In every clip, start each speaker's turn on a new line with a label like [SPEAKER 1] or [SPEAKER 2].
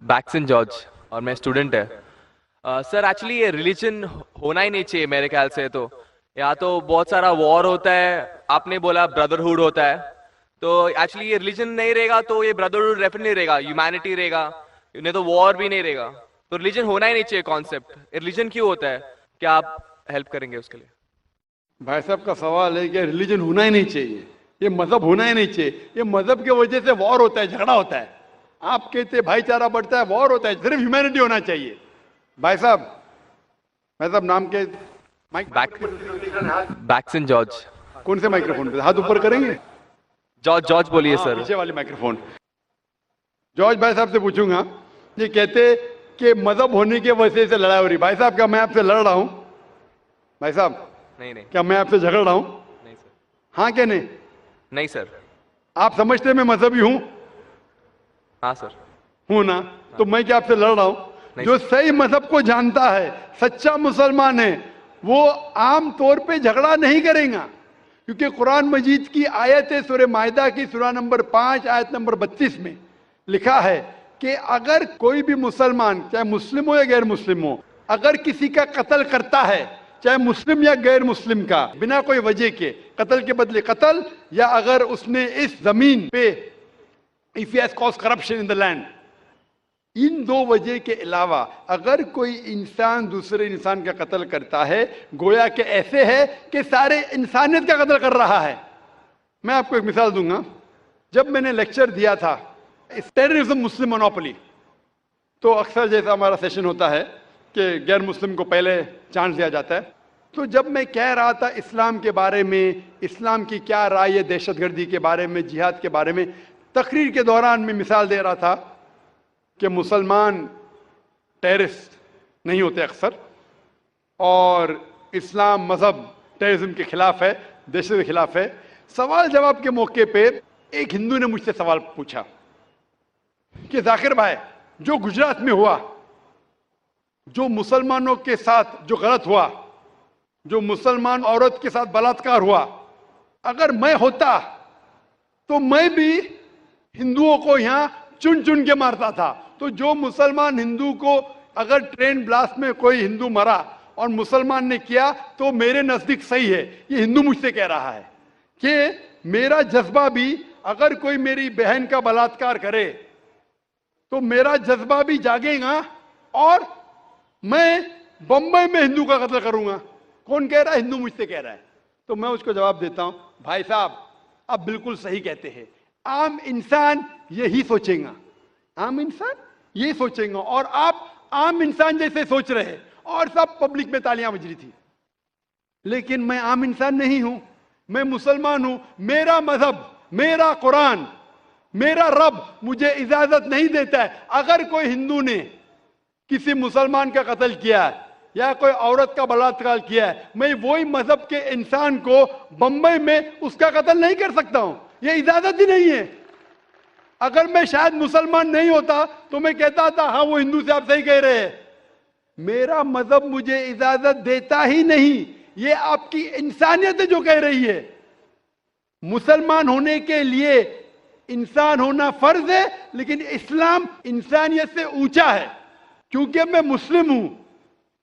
[SPEAKER 1] बैक्सन George और मैं student है। सर एक्चुअली ये रिलीजन होना ही नहीं चाहिए मेरे ख्याल से। तो या तो बहुत सारा वॉर होता है, आपने बोला ब्रदरहुड होता है, तो एक्चुअली ये रिलीजन नहीं रहेगा तो ये ब्रदरहुड डेफिनेटली रहेगा, ह्यूमैनिटी रहेगा, नहीं तो वॉर भी नहीं रहेगा। तो रिलीजन होना ही नहीं चाहिए कॉन्सेप्ट। रिलीजन क्यों होता है, क्या आप हेल्प करेंगे उसके लिए?
[SPEAKER 2] भाई साहब का सवाल है कि रिलीजन होना ही नहीं चाहिए, ये मजहब होना ही नहीं चाहिए। ये मजहब की वजह से वॉर होता है, झगड़ा होता है। आप कहते भाईचारा बढ़ता है, वॉर होता है। सिर्फ ह्यूमैनिटी होना चाहिए। भाई साहब नाम के माइक
[SPEAKER 1] बैक्सन जॉर्ज।
[SPEAKER 2] कौन से माइक्रोफोन पे हाथ ऊपर करेंगे?
[SPEAKER 1] जॉर्ज जॉर्ज बोलिए सर।
[SPEAKER 2] पीछे वाली माइक्रोफोन। जॉर्ज भाई साहब से पूछूंगा, ये कहते कि मजहब होने की वजह से लड़ाई हो रही। भाई साहब क्या मैं आपसे लड़ रहा हूं? भाई साहब
[SPEAKER 1] नहीं नहीं
[SPEAKER 2] क्या मैं आपसे झगड़ रहा हूं?
[SPEAKER 1] नहीं सर।
[SPEAKER 2] हाँ क्या नहीं?
[SPEAKER 1] नहीं सर।
[SPEAKER 2] आप समझते मैं मजहबी हूं?
[SPEAKER 1] हाँ सर।
[SPEAKER 2] हूं ना? तो मैं क्या आपसे लड़ रहा हूं?
[SPEAKER 1] नहीं
[SPEAKER 2] जो सही मजहब को जानता है, सच्चा मुसलमान है, वो आम तौर पे झगड़ा नहीं करेगा। क्योंकि कुरान मजीद की आयत है, सूरह माइदा की सूरा नंबर 5 आयत नंबर 32 में लिखा है कि अगर कोई भी मुसलमान, चाहे मुस्लिम हो या गैर मुस्लिम हो, अगर किसी का कत्ल करता है, चाहे मुस्लिम या गैर मुस्लिम का, बिना कोई वजह के, कत्ल के बदले कत्ल, या अगर उसने इस जमीन पे if he has caused corruption in the land, इन दो वजह के अलावा अगर कोई इंसान दूसरे इंसान का कत्ल करता है, गोया कि ऐसे है कि सारे इंसानियत का कत्ल कर रहा है। मैं आपको एक मिसाल दूंगा। जब मैंने लेक्चर दिया था टेररिज्म मुस्लिम मोनोपोली, तो अक्सर जैसा हमारा सेशन होता है कि गैर मुस्लिम को पहले चांस दिया जाता है, तो जब मैं कह रहा था इस्लाम के बारे में, इस्लाम की क्या राय है दहशतगर्दी के बारे में, जिहाद के बारे में, तकरीर के दौरान मैं मिसाल दे रहा था कि मुसलमान टेररिस्ट नहीं होते अक्सर, और इस्लाम मजहब टेररिज्म के खिलाफ है, दहशत के खिलाफ है। सवाल जवाब के मौके पे एक हिंदू ने मुझसे सवाल पूछा कि जाकिर भाई, जो गुजरात में हुआ, जो मुसलमानों के साथ जो गलत हुआ, जो मुसलमान औरत के साथ बलात्कार हुआ, अगर मैं होता तो मैं भी हिंदुओं को यहां चुन चुन के मारता था। तो जो मुसलमान हिंदू को, अगर ट्रेन ब्लास्ट में कोई हिंदू मरा और मुसलमान ने किया तो मेरे नजदीक सही है। ये हिंदू मुझसे कह रहा है कि मेरा जज्बा भी, अगर कोई मेरी बहन का बलात्कार करे तो मेरा जज्बा भी जागेगा और मैं बंबई में हिंदू का कत्ल करूंगा। कौन कह रहा है? हिंदू मुझसे कह रहा है। तो मैं उसको जवाब देता हूं, भाई साहब आप बिल्कुल सही कहते हैं। आम इंसान यही सोचेगा, आम इंसान यही सोचेगा, और आप आम इंसान जैसे सोच रहे हैं, और सब पब्लिक में तालियां बज रही थी। लेकिन मैं आम इंसान नहीं हूं, मैं मुसलमान हूं। मेरा मजहब, मेरा कुरान, मेरा रब मुझे इजाजत नहीं देता है, अगर कोई हिंदू ने किसी मुसलमान का कत्ल किया है या कोई औरत का बलात्कार किया है, मैं वही मजहब के इंसान को बंबई में उसका कत्ल नहीं कर सकता हूं। ये इजाजत ही नहीं है। अगर मैं शायद मुसलमान नहीं होता तो मैं कहता था हाँ वो हिंदू से आप सही कह रहे हैं। मेरा मजहब मुझे इजाजत देता ही नहीं। ये आपकी इंसानियत है जो कह रही है। मुसलमान होने के लिए इंसान होना फर्ज है, लेकिन इस्लाम इंसानियत से ऊंचा है। क्योंकि मैं मुस्लिम हूं,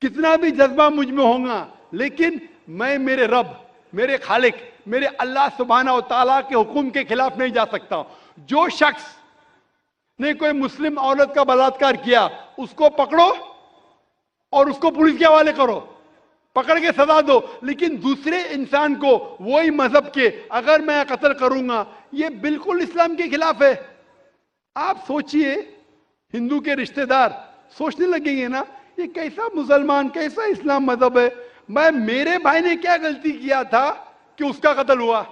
[SPEAKER 2] कितना भी जज्बा मुझ में होगा, लेकिन मैं मेरे रब, मेरे खालिक, मेरे अल्लाह सुब्हाना व तआला के हुक्म के खिलाफ नहीं जा सकता हूं। जो शख्स ने कोई मुस्लिम औरत का बलात्कार किया, उसको पकड़ो और उसको पुलिस के हवाले करो, पकड़ के सजा दो, लेकिन दूसरे इंसान को वही मजहब के अगर मैं कत्ल करूंगा, ये बिल्कुल इस्लाम के खिलाफ है। आप सोचिए, हिंदू के रिश्तेदार सोचने लगेंगे ना, ये कैसा मुसलमान, कैसा इस्लाम मजहब है। मेरे भाई ने क्या गलती किया था कि उसका कत्ल हुआ?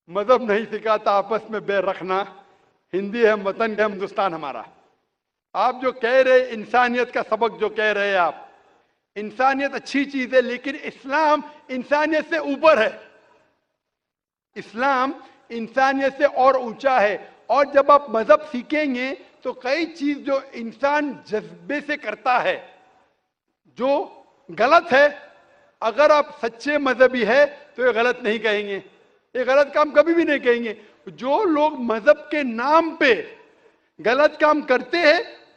[SPEAKER 2] मजहब नहीं सिखाता आपस में बैर रखना। हिंदी है वतन है, हिंदुस्तान हमारा। आप जो कह रहे इंसानियत का सबक जो कह रहे हैं आप, इंसानियत अच्छी चीज है, लेकिन इस्लाम इंसानियत से ऊपर है। इस्लाम इंसानियत से और ऊंचा है। और जब आप मजहब सीखेंगे तो कई चीज जो इंसान जज्बे से करता है, जो गलत है, अगर आप सच्चे मजहबी है तो ये गलत नहीं कहेंगे, ये गलत काम कभी भी नहीं कहेंगे। जो लोग मजहब के नाम पे गलत काम करते हैं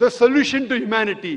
[SPEAKER 2] the solution to humanity،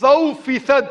[SPEAKER 2] 100%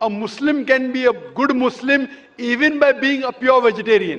[SPEAKER 2] A Muslim can be a good Muslim even by being a pure vegetarian۔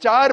[SPEAKER 2] 4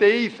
[SPEAKER 2] 23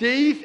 [SPEAKER 2] 23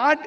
[SPEAKER 2] 8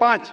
[SPEAKER 2] 5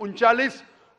[SPEAKER 2] 39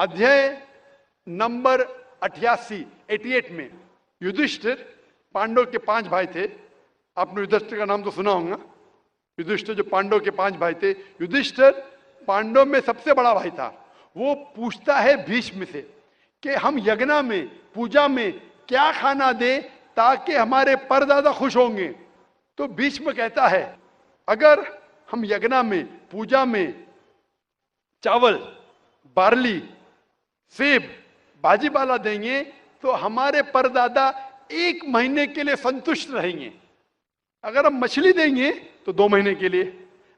[SPEAKER 2] अध्याय नंबर 88 में युधिष्ठिर, पांडव के 5 भाई थे, आपने युधिष्ठिर का नाम तो सुना होगा। युधिष्ठिर जो पांडव के 5 भाई थे, युधिष्ठिर पांडव में सबसे बड़ा भाई था। वो पूछता है भीष्म से कि हम यज्ञ में, पूजा में क्या खाना दे ताकि हमारे परदादा खुश होंगे। तो भीष्म कहता है अगर हम यज्ञ में, पूजा में चावल, बार्ली, सेब, भाजीपाला देंगे तो हमारे परदादा 1 महीने के लिए संतुष्ट रहेंगे। अगर हम मछली देंगे तो 2 महीने के लिए,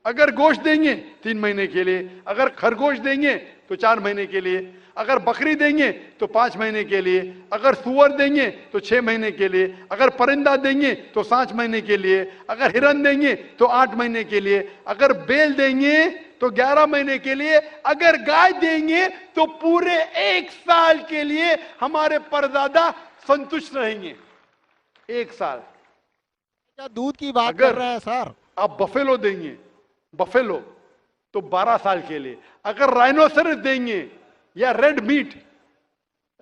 [SPEAKER 2] अगर गोश्त देंगे 3 महीने के लिए, अगर खरगोश देंगे तो 4 महीने के लिए, अगर बकरी देंगे तो 5 महीने के लिए, अगर सुअर देंगे तो 6 महीने के लिए, अगर परिंदा देंगे तो 7 महीने के लिए, अगर हिरन देंगे तो 8 महीने के लिए, अगर बैल देंगे तो 11 महीने के लिए, अगर गाय देंगे तो पूरे 1 साल के लिए हमारे परदादा संतुष्ट रहेंगे। 1 साल।
[SPEAKER 3] क्या दूध की बात
[SPEAKER 2] अगर
[SPEAKER 3] कर रहे हैं सर?
[SPEAKER 2] आप बफेलो देंगे, बफेलो तो 12 साल के लिए, अगर राइनोसरस देंगे या रेड मीट,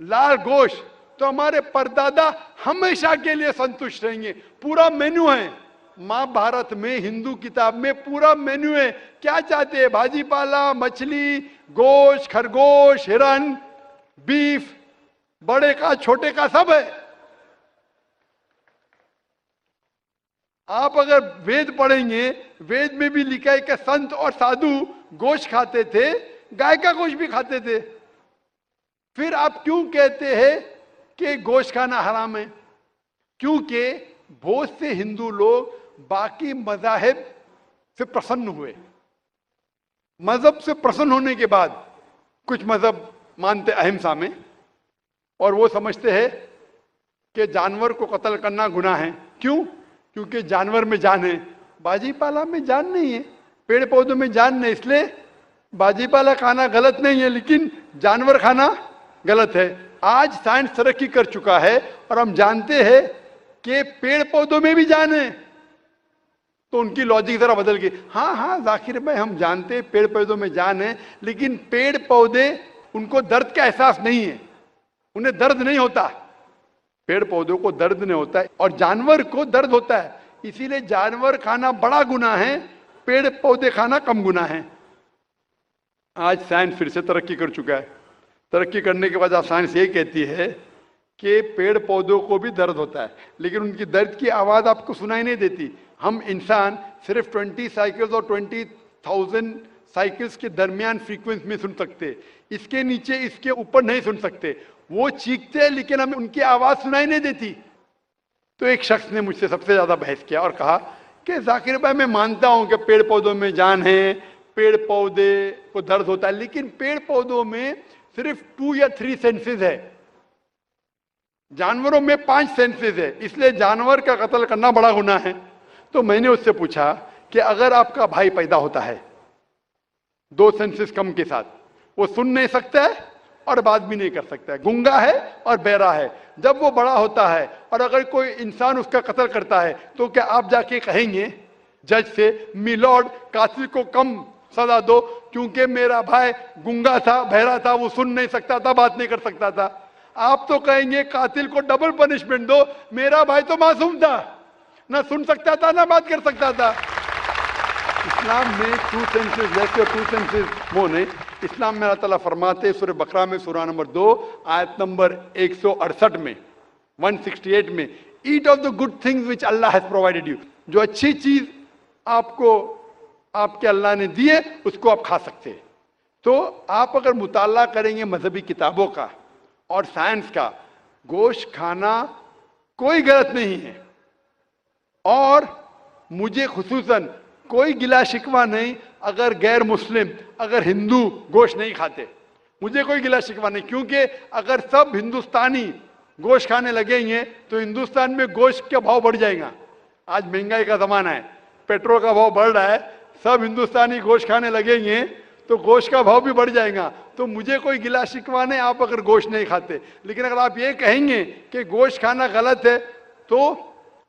[SPEAKER 2] लाल गोश्त, तो हमारे परदादा हमेशा के लिए संतुष्ट रहेंगे। पूरा मेन्यू है महाभारत में, हिंदू किताब में पूरा मेन्यू है। क्या चाहते हैं? भाजीपाला, मछली, गोश्त, खरगोश, हिरन, बीफ, बड़े का छोटे का सब है। आप अगर वेद पढ़ेंगे, वेद में भी लिखा है कि संत और साधु गोश्त खाते थे, गाय का गोश्त भी खाते थे। फिर आप क्यों कहते हैं कि गोश्त खाना हराम है? क्योंकि बहुत से हिंदू लोग बाकी मजाहिब से प्रसन्न हुए। मजहब से प्रसन्न होने के बाद कुछ मजहब मानते अहिंसा में, और वो समझते हैं कि जानवर को कत्ल करना गुनाह है। क्यों? क्योंकि जानवर में जान है, बाजीपाला में जान नहीं है, पेड़ पौधों में जान नहीं, इसलिए बाजीपाला खाना गलत नहीं है, लेकिन जानवर खाना गलत है। आज साइंस तरक्की कर चुका है और हम जानते हैं कि पेड़ पौधों में भी जान है, तो उनकी लॉजिक जरा बदल गई। हाँ हाँ जाकिर भाई, हम जानते हैं पेड़ पौधों में जान है, लेकिन पेड़ पौधे, उनको दर्द का एहसास नहीं है, उन्हें दर्द नहीं होता। पेड़ पौधों को दर्द नहीं होता है और जानवर को दर्द होता है, इसीलिए जानवर खाना बड़ा गुनाह है, पेड़ पौधे खाना कम गुनाह है। आज साइंस फिर से तरक्की कर चुका है। तरक्की करने के बाद साइंस ये कहती है कि पेड़ पौधों को भी दर्द होता है, लेकिन उनकी दर्द की आवाज आपको सुनाई नहीं देती। हम इंसान सिर्फ 20 साइकिल्स और 20,000 साइकिल्स के दरमियान फ्रीक्वेंसी में सुन सकते, इसके नीचे, इसके ऊपर नहीं सुन सकते। वो चीखते हैं लेकिन हमें उनकी आवाज सुनाई नहीं देती। तो एक शख्स ने मुझसे सबसे ज्यादा बहस किया और कहा कि जाकिर भाई, मैं मानता हूं कि पेड़ पौधों में जान है, पेड़ पौधे को दर्द होता है, लेकिन पेड़ पौधों में सिर्फ 2 या 3 सेंसेस है, जानवरों में 5 सेंसेस है, इसलिए जानवर का कत्ल करना बड़ा गुनाह है। तो मैंने उससे पूछा कि अगर आपका भाई पैदा होता है 2 सेंसेस कम के साथ, वो सुन नहीं सकता है और बात भी नहीं कर सकता है, गूंगा है और बहरा है, जब वो बड़ा होता है और अगर कोई इंसान उसका कत्ल करता है, तो क्या आप जाके कहेंगे जज से, मिलॉर्ड कातिल को कम सजा दो क्योंकि मेरा भाई गूंगा था, बहरा था, वो सुन नहीं सकता था, बात नहीं कर सकता था? आप तो कहेंगे कातिल को डबल पनिशमेंट दो, मेरा भाई तो मासूम था, ना सुन सकता था ना बात कर सकता था। इस्लाम में 2 सेंसेस लेस और 2 सेंसेस मोर नहीं। इस्लाम में अल्लाह ताला फरमाते सूरह बकरा में सूरह नंबर 2 आयत नंबर 168 में, 168 में, eat of the good things which Allah has provided you. जो अच्छी चीज आपको आपके अल्लाह ने दी है उसको आप खा सकते हैं। तो आप अगर मुताला करेंगे मजहबी किताबों का और साइंस का, गोश्त खाना कोई गलत नहीं है। और मुझे खुसूसन कोई गिला शिकवा नहीं अगर गैर मुस्लिम, अगर हिंदू गोश्त नहीं खाते, मुझे कोई गिला शिकवा नहीं, क्योंकि अगर सब हिंदुस्तानी गोश्त खाने लगेंगे तो हिंदुस्तान में गोश्त का भाव बढ़ जाएगा। आज महंगाई का जमाना है, पेट्रोल का भाव बढ़ रहा है, सब हिंदुस्तानी गोश्त खाने लगेंगे तो गोश्त का भाव भी बढ़ जाएगा। तो मुझे कोई गिला शिकवा नहीं आप अगर गोश्त नहीं खाते, लेकिन अगर आप ये कहेंगे कि गोश्त खाना गलत है, तो